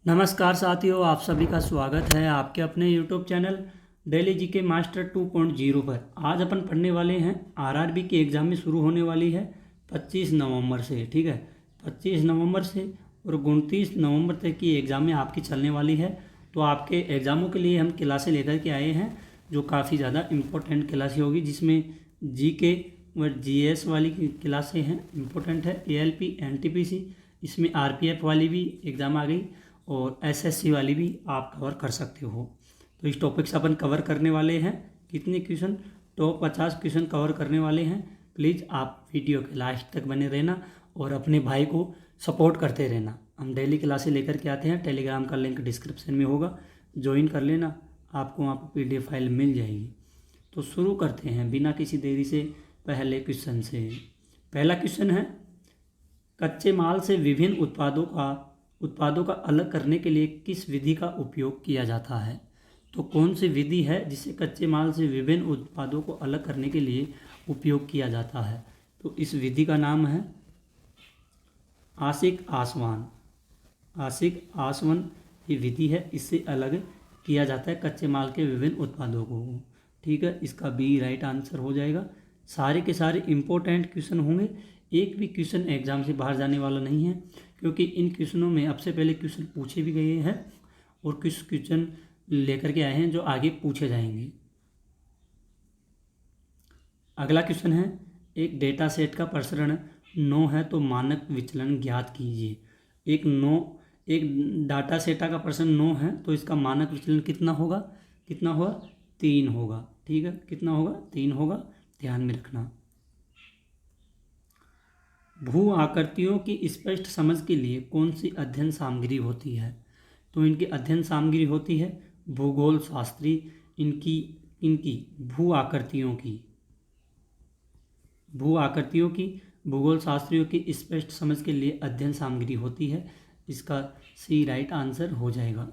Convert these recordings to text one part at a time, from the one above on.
नमस्कार साथियों, आप सभी का स्वागत है आपके अपने YouTube channel daily GK master 2.0 पर। आज अपन पढ़ने वाले हैं आरआरबी की एग्ज़ाम में शुरू होने वाली है 25 नवंबर से। ठीक है, 25 नवंबर से और 29 नवंबर तक की एग्ज़ाम में आपकी चलने वाली है। तो आपके एग्ज़ामों के लिए हम क्लासें लेकर के आए हैं जो काफ़ी ज़्यादा इम्पोर्टेंट क्लासें होगी, जिसमें जीके और जीएस वाली क्लासें हैं, इम्पोर्टेंट है। एएलपी एनटीपीसी, इसमें आरपीएफ वाली भी एग्ज़ाम आ गई और एसएससी वाली भी आप कवर कर सकते हो। तो इस टॉपिक से अपन कवर करने वाले हैं कितने क्वेश्चन, टॉप 50 क्वेश्चन कवर करने वाले हैं। प्लीज़ आप वीडियो के लास्ट तक बने रहना और अपने भाई को सपोर्ट करते रहना। हम डेली क्लासेस लेकर के आते हैं, टेलीग्राम का लिंक डिस्क्रिप्शन में होगा, ज्वाइन कर लेना, आपको वहाँ पर पीडीएफ फाइल मिल जाएगी। तो शुरू करते हैं बिना किसी देरी से पहले क्वेश्चन से। पहला क्वेश्चन है, कच्चे माल से विभिन्न उत्पादों का अलग करने के लिए किस विधि का उपयोग किया जाता है? तो कौन सी विधि है जिसे कच्चे माल से विभिन्न उत्पादों को अलग करने के लिए उपयोग किया जाता है? तो इस विधि का नाम है आशिक आसवन। आशिक आसवन ये विधि है, इससे अलग किया जाता है कच्चे माल के विभिन्न उत्पादों को। ठीक है, इसका बी राइट आंसर हो जाएगा। सारे के सारे इम्पोर्टेंट क्वेश्चन होंगे, एक भी क्वेश्चन एग्जाम से बाहर जाने वाला नहीं है, क्योंकि इन क्वेश्चनों में अब से पहले क्वेश्चन पूछे भी गए हैं और कुछ क्वेश्चन लेकर के आए हैं जो आगे पूछे जाएंगे। अगला क्वेश्चन है, एक डेटा सेट का प्रसरण 9 है तो मानक विचलन ज्ञात कीजिए। एक डाटा सेटा का प्रसरण 9 है तो इसका मानक विचलन कितना होगा? 3 होगा। ठीक है, कितना होगा? 3 होगा, ध्यान में रखना। भू आकृतियों की स्पष्ट समझ के लिए कौन सी अध्ययन सामग्री होती है? तो इनकी अध्ययन सामग्री होती है भूगोल शास्त्री। इनकी भू आकृतियों की भूगोल शास्त्रियों की स्पष्ट समझ के लिए अध्ययन सामग्री होती है। इसका सी राइट आंसर हो जाएगा।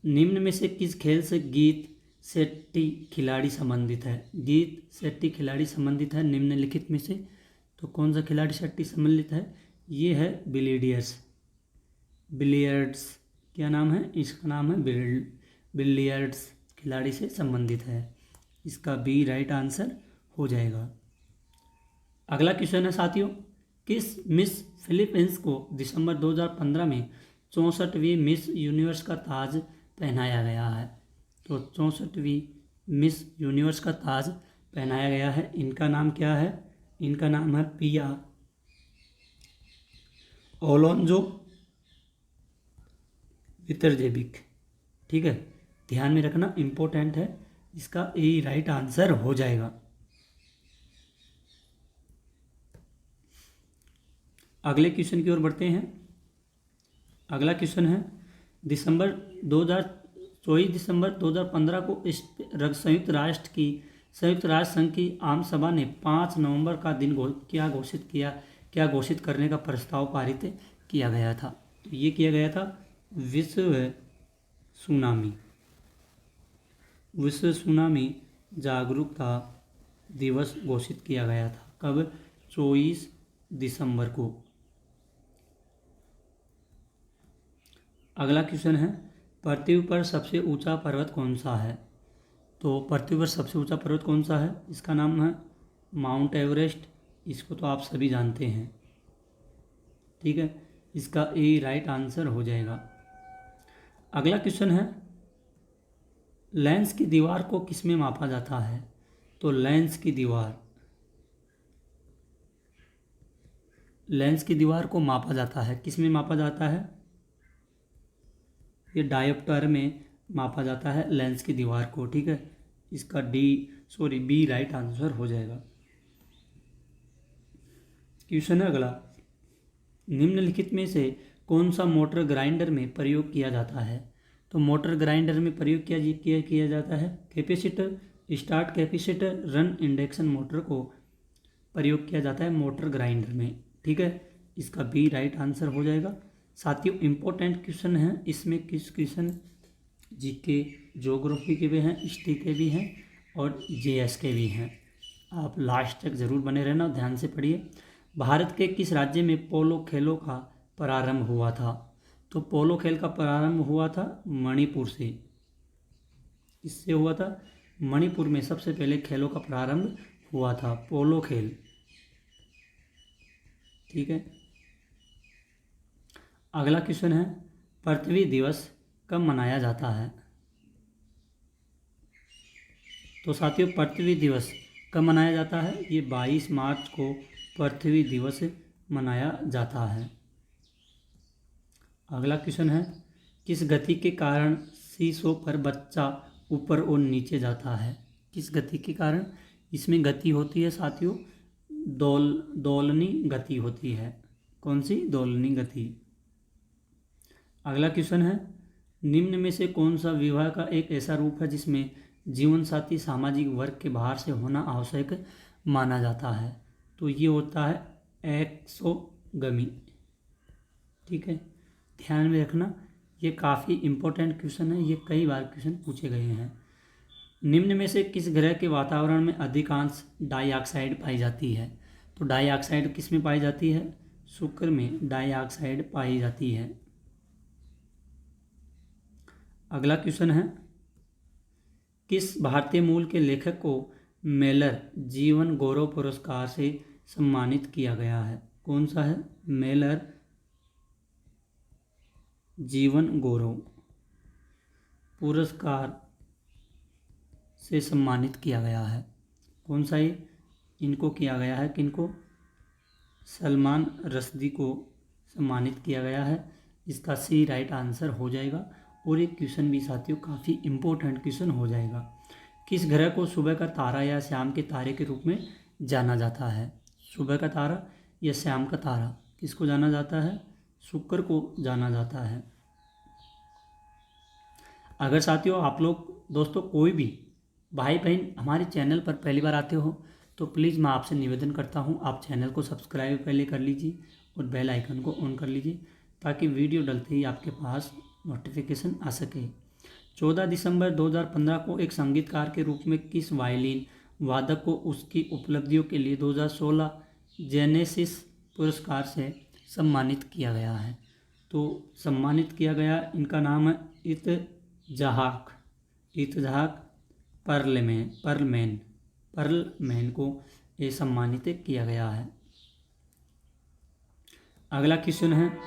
निम्न में से किस खेल से गीत शेट्टी खिलाड़ी संबंधित है? गीत शेट्टी खिलाड़ी संबंधित है निम्नलिखित में से। तो कौन सा खिलाड़ी शेट्टी संबंधित है? ये है बिलियर्ड्स। क्या नाम है इसका? नाम है बिलियर्ड्स, खिलाड़ी से संबंधित है। इसका बी राइट आंसर हो जाएगा। अगला क्वेश्चन है साथियों, किस मिस फिलीपींस को दिसंबर 2015 में 64वीं मिस यूनिवर्स का ताज पहनाया गया है? तो 64वीं मिस यूनिवर्स का ताज पहनाया गया है। इनका नाम क्या है? इनका नाम है पिया ओलोंजो वितरजेविक। ठीक है, ध्यान में रखना, इम्पोर्टेंट है। इसका ए राइट आंसर हो जाएगा। अगले क्वेश्चन की ओर बढ़ते हैं। अगला क्वेश्चन है, 24 दिसंबर 2015 को संयुक्त राष्ट्र संघ की आम सभा ने 5 नवंबर का दिन क्या घोषित करने का प्रस्ताव पारित किया गया था? तो ये किया गया था विश्व सुनामी जागरूकता दिवस घोषित किया गया था। कब? 24 दिसंबर को। अगला क्वेश्चन है, पृथ्वी पर सबसे ऊंचा पर्वत कौन सा है? तो पृथ्वी पर सबसे ऊंचा पर्वत कौन सा है? इसका नाम है माउंट एवरेस्ट। इसको तो आप सभी जानते हैं। ठीक है, इसका ए राइट आंसर हो जाएगा। अगला क्वेश्चन है, लेंस की दीवार को किस में मापा जाता है? तो लेंस की दीवार को मापा जाता है, किस में मापा जाता है? ये डायोप्टर में मापा जाता है लेंस की दीवार को। ठीक है, इसका बी राइट आंसर हो जाएगा। क्वेश्चन है अगला, निम्नलिखित में से कौन सा मोटर ग्राइंडर में प्रयोग किया जाता है? तो मोटर ग्राइंडर में प्रयोग किया जाता है capacitor, start capacitor, run induction motor को प्रयोग किया जाता है मोटर ग्राइंडर में। ठीक है, इसका बी राइट आंसर हो जाएगा। साथियों, इम्पोर्टेंट क्वेश्चन है, इसमें किस क्वेश्चन जीके ज्योग्राफी के भी हैं, हिस्ट्री के भी हैं और जीएस के भी हैं। आप लास्ट तक ज़रूर बने रहना, ध्यान से पढ़िए। भारत के किस राज्य में पोलो खेलों का प्रारंभ हुआ था? तो पोलो खेल का प्रारंभ हुआ था मणिपुर से। इससे हुआ था, मणिपुर में सबसे पहले खेलों का प्रारंभ हुआ था, पोलो खेल। ठीक है। अगला क्वेश्चन है, पृथ्वी दिवस कब मनाया जाता है? तो साथियों, पृथ्वी दिवस कब मनाया जाता है? ये 22 मार्च को पृथ्वी दिवस मनाया जाता है। अगला क्वेश्चन है, किस गति के कारण शीशों पर बच्चा ऊपर और नीचे जाता है? किस गति के कारण? इसमें गति होती है साथियों, दोलनी गति होती है। कौन सी? दोलनी गति। अगला क्वेश्चन है, निम्न में से कौन सा विवाह का एक ऐसा रूप है जिसमें जीवन साथी सामाजिक वर्ग के बाहर से होना आवश्यक माना जाता है? तो ये होता है एक्सोगमी। ठीक है, ध्यान में रखना, ये काफ़ी इम्पोर्टेंट क्वेश्चन है, ये कई बार क्वेश्चन पूछे गए हैं। निम्न में से किस ग्रह के वातावरण में अधिकांश डाइऑक्साइड पाई जाती है? तो डाइऑक्साइड किस में पाई जाती है? शुक्र में डाइऑक्साइड पाई जाती है। अगला क्वेश्चन है, किस भारतीय मूल के लेखक को मेलर जीवन गौरव पुरस्कार से सम्मानित किया गया है? कौन सा है? मेलर जीवन गौरव पुरस्कार से सम्मानित किया गया है। कौन सा ये? इनको किया गया है, किनको? सलमान रश्दी को सम्मानित किया गया है। इसका सी राइट आंसर हो जाएगा। और एक क्वेश्चन भी साथियों काफ़ी इम्पोर्टेंट क्वेश्चन हो जाएगा, किस ग्रह को सुबह का तारा या शाम के तारे के रूप में जाना जाता है? सुबह का तारा या शाम का तारा, किसको जाना जाता है? शुक्र को जाना जाता है। अगर साथियों आप लोग दोस्तों कोई भी भाई बहन हमारे चैनल पर पहली बार आते हो तो प्लीज़ मैं आपसे निवेदन करता हूँ, आप चैनल को सब्सक्राइब पहले कर लीजिए और बेल आइकन को ऑन कर लीजिए ताकि वीडियो डलते ही आपके पास नोटिफिकेशन आ सके। 14 दिसंबर 2015 को एक संगीतकार के रूप में किस वायलिन वादक को उसकी उपलब्धियों के लिए 2016 जेनेसिस पुरस्कार से सम्मानित किया गया है? तो सम्मानित किया गया, इनका नाम है इत्ज़हाक पर्लमैन को ये सम्मानित किया गया है। अगला क्वेश्चन है,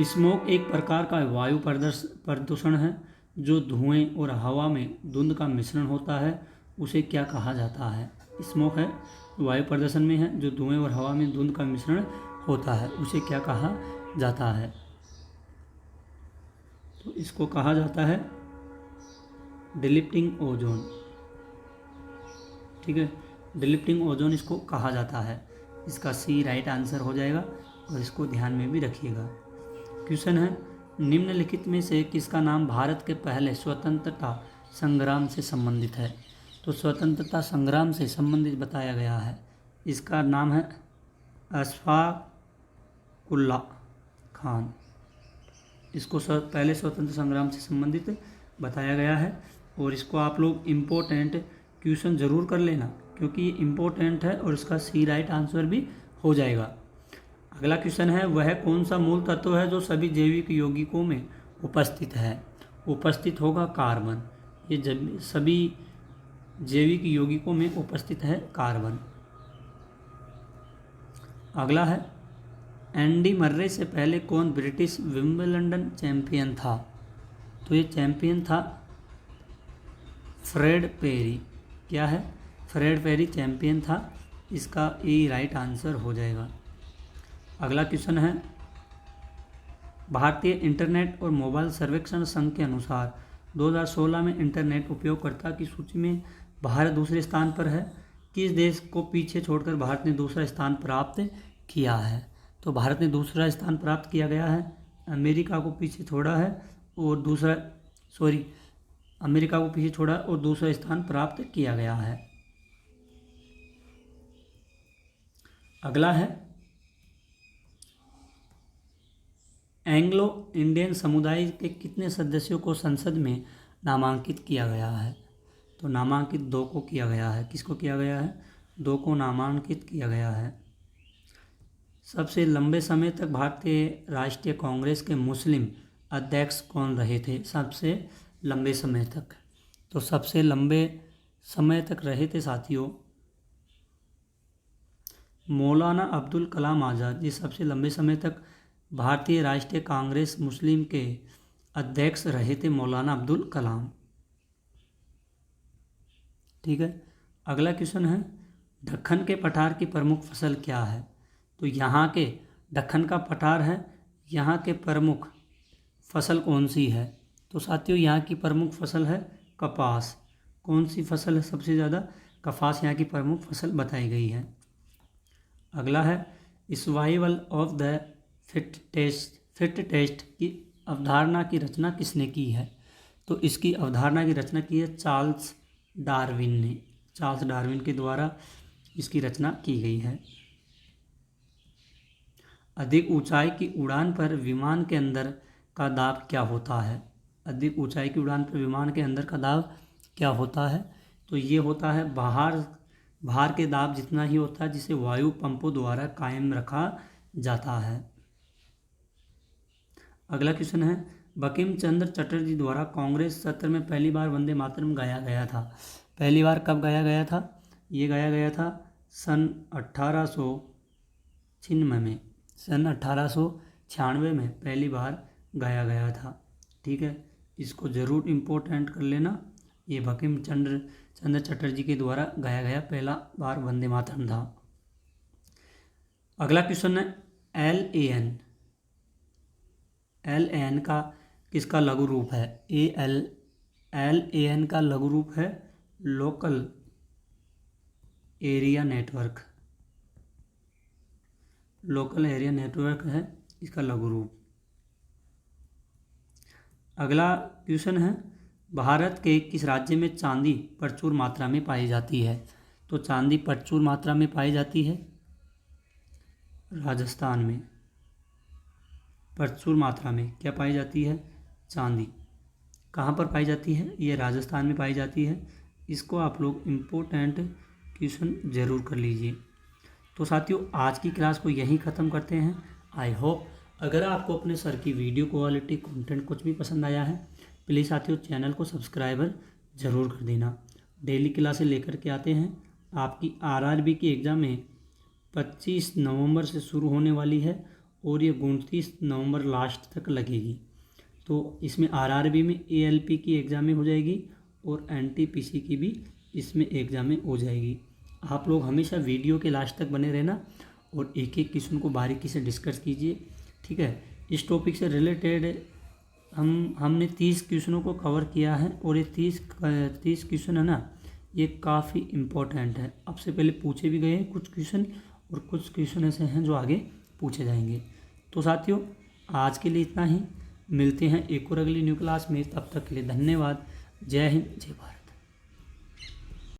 स्मोक एक प्रकार का वायु प्रदूषण है जो धुएं और हवा में धुंध का मिश्रण होता है, उसे क्या कहा जाता है? स्मोक है, वायु प्रदूषण में है, जो धुएं और हवा में धुंध का मिश्रण होता है, उसे क्या कहा जाता है? तो इसको कहा जाता है डिलिप्टिंग ओजोन। ठीक है, डिलिप्टिंग ओजोन इसको कहा जाता है। इसका सी राइट आंसर हो जाएगा और इसको ध्यान में भी रखिएगा। क्वेश्चन है, निम्नलिखित में से किसका नाम भारत के पहले स्वतंत्रता संग्राम से संबंधित है? तो स्वतंत्रता संग्राम से संबंधित बताया गया है, इसका नाम है अशफाकुल्ला खान। इसको पहले स्वतंत्र संग्राम से संबंधित बताया गया है और इसको आप लोग इम्पोर्टेंट क्वेश्चन ज़रूर कर लेना क्योंकि ये इम्पोर्टेंट है और इसका सी राइट आंसर भी हो जाएगा। अगला क्वेश्चन है, वह कौन सा मूल तत्व है जो सभी जैविक यौगिकों में उपस्थित है? उपस्थित होगा कार्बन। ये सभी जैविक यौगिकों में उपस्थित है कार्बन। अगला है, एंडी मर्रे से पहले कौन ब्रिटिश विंबलडन चैंपियन था? तो ये चैंपियन था फ्रेड पेरी। क्या है? फ्रेड पेरी चैंपियन था। इसका ए राइट आंसर हो जाएगा। अगला क्वेश्चन है, भारतीय इंटरनेट और मोबाइल सर्वेक्षण संघ के अनुसार 2016 में इंटरनेट उपयोगकर्ता की सूची में भारत दूसरे स्थान पर है। किस देश को पीछे छोड़कर भारत ने दूसरा स्थान प्राप्त किया है? तो भारत ने दूसरा स्थान प्राप्त किया गया है, अमेरिका को पीछे छोड़ा है और अमेरिका को पीछे छोड़ा और दूसरा स्थान प्राप्त किया गया है। अगला है, एंग्लो इंडियन समुदाय के कितने सदस्यों को संसद में नामांकित किया गया है? तो नामांकित 2 को किया गया है। किसको किया गया है? 2 को नामांकित किया गया है। सबसे लंबे समय तक भारतीय राष्ट्रीय कांग्रेस के मुस्लिम अध्यक्ष कौन रहे थे? सबसे लंबे समय तक, तो सबसे लंबे समय तक रहे थे साथियों मौलाना अब्दुल कलाम आज़ाद। ये सबसे लंबे समय तक भारतीय राष्ट्रीय कांग्रेस मुस्लिम के अध्यक्ष रहे थे मौलाना अब्दुल कलाम। ठीक है, अगला क्वेश्चन है दक्कन के पठार की प्रमुख फसल क्या है? तो यहाँ के दक्कन का पठार है, यहाँ के प्रमुख फसल कौन सी है? तो साथियों यहाँ की प्रमुख फसल है कपास। कौन सी फसल है सबसे ज़्यादा? कपास यहाँ की प्रमुख फसल बताई गई है। अगला है survival of the fittest की अवधारणा की रचना किसने की है? तो इसकी अवधारणा की रचना की है चार्ल्स डार्विन ने। चार्ल्स डार्विन के द्वारा इसकी रचना की गई है। अधिक ऊंचाई की उड़ान पर विमान के अंदर का दाब क्या होता है? अधिक ऊंचाई की उड़ान पर विमान के अंदर का दाब क्या होता है? तो ये होता है बाहर के दाब जितना ही होता है जिसे वायु पंपों द्वारा कायम रखा जाता है। अगला क्वेश्चन है बंकिम चंद्र चटर्जी द्वारा कांग्रेस सत्र में पहली बार वंदे मातरम गाया गया था। पहली बार कब गाया गया था? ये गाया गया था सन 1896 में। सन 1896 में पहली बार गाया गया था। ठीक है, इसको ज़रूर इम्पोर्टेंट कर लेना। ये बंकिम चंद्र चटर्जी के द्वारा गाया गया पहला बार वंदे मातरम था। अगला क्वेश्चन है LAN का किसका लघु रूप है? LAN का लघु रूप है local area network. Local area network है इसका लघु रूप। अगला क्वेश्चन है भारत के किस राज्य में चांदी प्रचुर मात्रा में पाई जाती है? तो चांदी प्रचुर मात्रा में पाई जाती है राजस्थान में। प्रचुर मात्रा में क्या पाई जाती है? चांदी। कहाँ पर पाई जाती है? ये राजस्थान में पाई जाती है। इसको आप लोग इम्पोर्टेंट क्वेश्चन ज़रूर कर लीजिए। तो साथियों आज की क्लास को यहीं ख़त्म करते हैं। आई होप अगर आपको अपने सर की वीडियो क्वालिटी कंटेंट कुछ भी पसंद आया है प्लीज़ साथियों चैनल को सब्सक्राइबर ज़रूर कर देना। डेली क्लासें लेकर के आते हैं। आपकी RRB की एग्ज़ाम में 25 नवंबर से शुरू होने वाली है और ये 29 नवंबर लास्ट तक लगेगी। तो इसमें RRB में ALP की एग्ज़ामें हो जाएगी और NTPC की भी इसमें एग्ज़ामें हो जाएगी। आप लोग हमेशा वीडियो के लास्ट तक बने रहना और एक एक क्वेश्चन को बारीकी से डिस्कस कीजिए। ठीक है, इस टॉपिक से रिलेटेड हमने 30 क्वेश्चनों को कवर किया है और ये 30 क्वेश्चन है ना, ये काफ़ी इम्पोर्टेंट है। अब से पहले पूछे भी गए हैं कुछ क्वेश्चन और कुछ क्वेश्चन ऐसे हैं जो आगे पूछे जाएंगे। तो साथियों आज के लिए इतना ही। मिलते हैं एक और अगली न्यू क्लास में। तब तक के लिए धन्यवाद। जय हिंद, जय भारत।